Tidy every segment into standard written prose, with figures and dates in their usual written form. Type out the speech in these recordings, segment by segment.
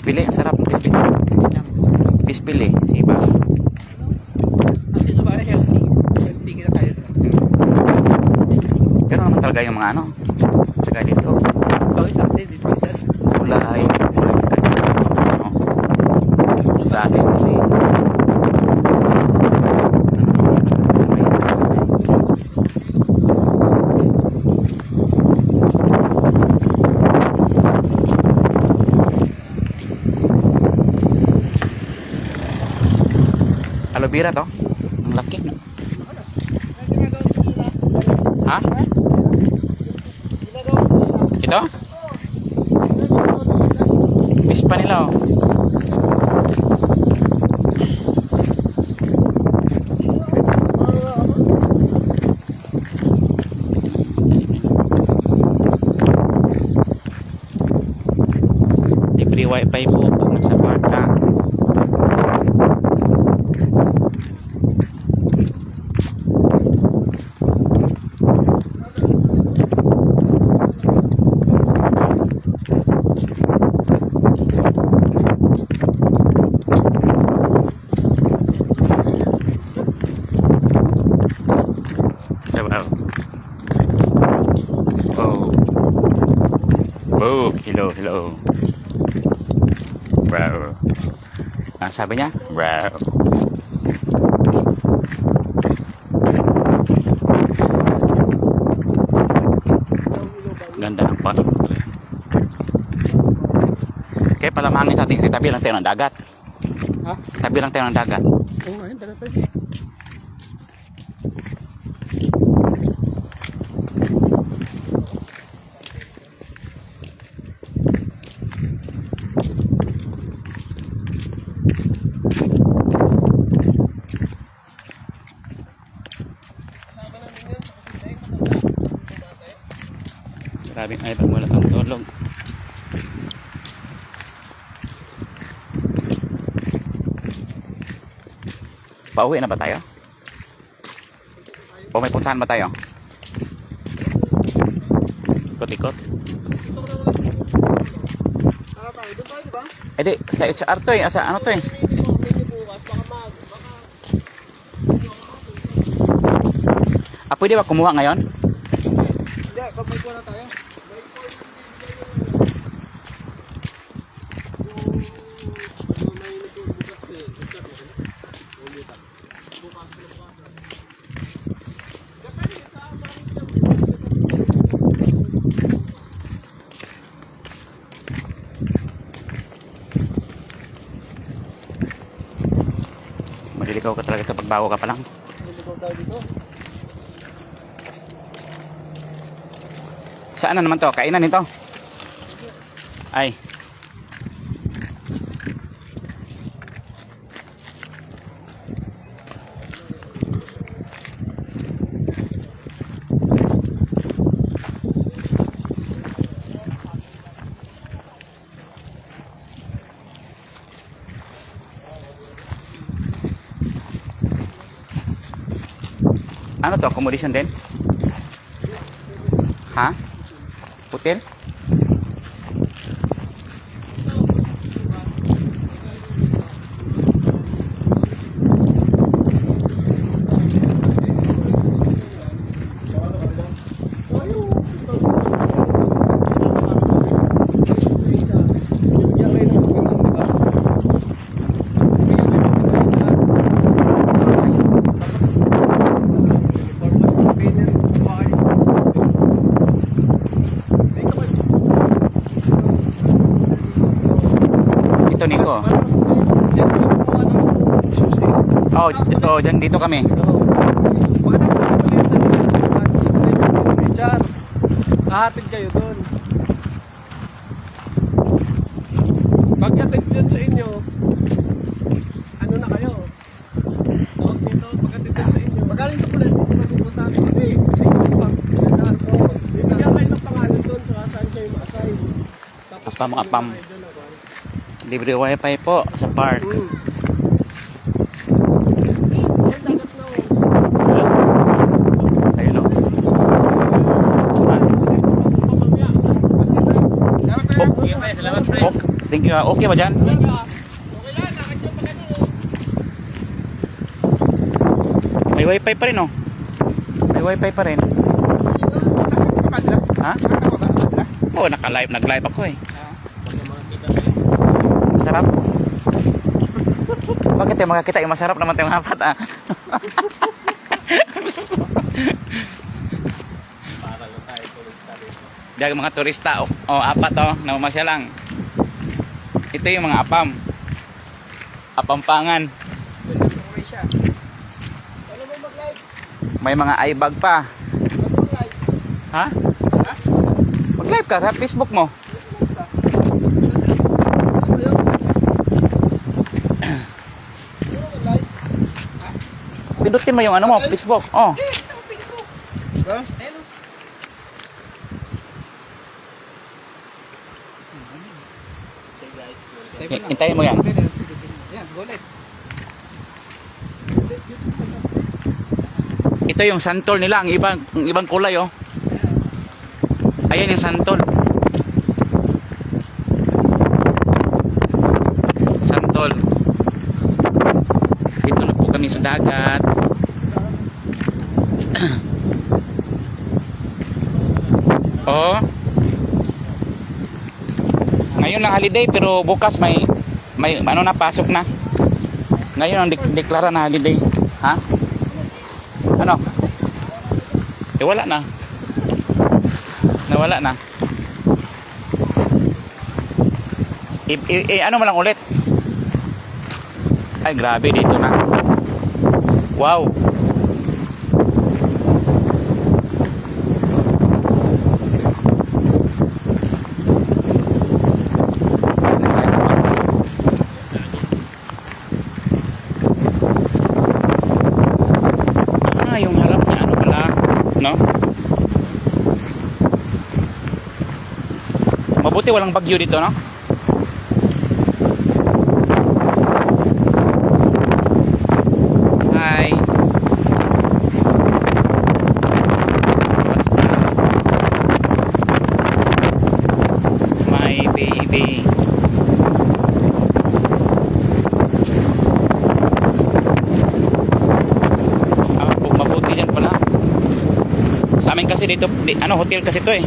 Pispili, ang sarap ng pispili. Pispili, siba. Kasi ito ba healthy? Healthy ka na kayo. Pero naman talaga yung mga ano. Taga dito. Okay, something dito. Kulay. Sa atin kasi. Aloe vera to. Ang laki, no? Ha? Ito? Miss pa nila, oh. Libre wifi po pag nasa park ka. Oh, hello, hello. Bro. Ang sabi niya? Bro. Ganda ng park. Okay, palamangin natin kasi tabi lang tayo ng dagat. Ha? Tabi lang tayo ng dagat. Oo nga, yun. Dagat tayo. Maraming ay pag wala kang tulog. Pauwi na ba tayo? O may puntahan ba tayo? Ikot-ikot? Eh di, sa HR to eh. Sa ano to eh? Pwede ba kumuha ngayon? Hindi, kapag ko na tayo. Maliligaw ka talaga ito pag bago ka pa lang. Maliligaw tayo dito. Saan na naman to? Kainan nito? Ay. Ano to? Accommodation din? Ha? Hotel? Ito Nico. Oh, dito kami. Hahatid kayo doon. Pagdating dyan sa inyo, ano na kayo? Tawag dito, pagdating dyan sa inyo. Magaling sa pulis, pupunta kami. Sa inyo pa. Bigyan kayo ng pangalan doon, saan kayo ma-assign. Apam. Libre wifi po sa park. Ayun o. Thank you. Okay ba dyan? Okay lang, lakad nyo pag ano. May wifi pa rin oh. May wifi pa rin. Ha? Oo, naka-live. Nag-live ako eh. Masarap. Bakit yung makakita yung masarap naman tayong apat ah? Diyan mga turista oh, apat oh, namamasya lang. Ito yung mga apam. Apampangan. May mga iBag pa. Ha? Mag-live ka sa Facebook mo. Pindutin mo yung ano mo, Facebook. Oh. Hintayin mo yan. Ito yung santol nila, ang ibang kulay oh. Ayan yung santol. Santol. Dito na po kami sa dagat. Oh. Ngayon lang holiday pero bukas may ano na pasok na. Ngayon ang deklara na holiday. Ha? Ano? Wala na. Nawala na. Ano mo lang ulit? Ay grabe dito na. Wow. Yung harap niya ano pala, no? Mabuti walang bagyo dito, no? Hi. My baby. Mabuti dyan pala. Sa amin kasi dito, hotel kasi to eh.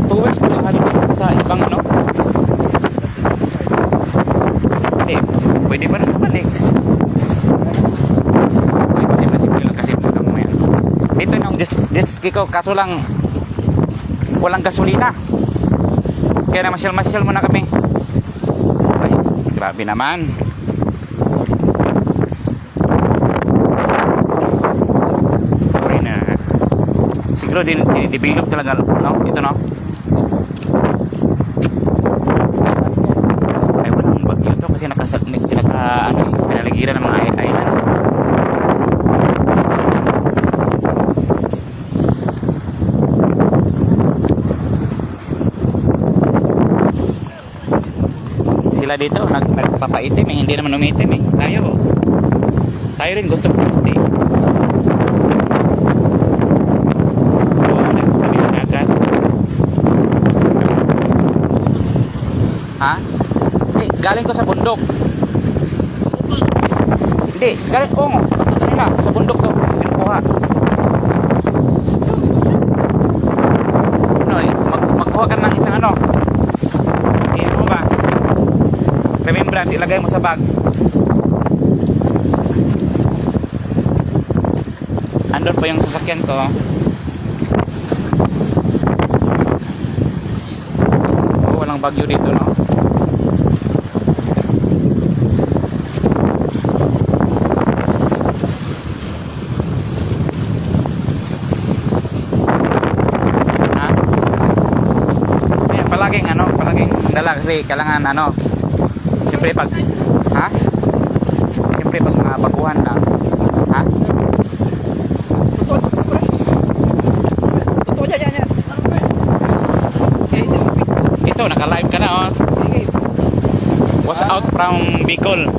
2 weeks pa lang holiday sa ibang ano. Pwede pa rin balik. Pwede pa lang kasi lang mo yan. Dito yung jet ski ko, kaso lang walang gasolina. Kaya na masyal muna kami. Ay, grabe naman. Sorry na. Siguro din-develop talaga, no? Ito, no? Ay, walang bagyo to kasi pinaligiran ng mga island. Sila dito, nagpapaitim eh. Hindi naman umitim eh. Tayo rin gusto puti. Ha? Galing ko sa bundok. Hindi, galing ko mo. Kanina, sa bundok to. Pinukuha. No, magkuha ka ng isang ano. Iyan mo ba? Remembrance, ilagay mo sa bag. Andun pa yung sasakyan ko. Oh, walang bagyo dito, no? Palaging dala kasi kailangan siyempre pag mga baguhan lang ito naka live ka na oh. Was out from Bicol.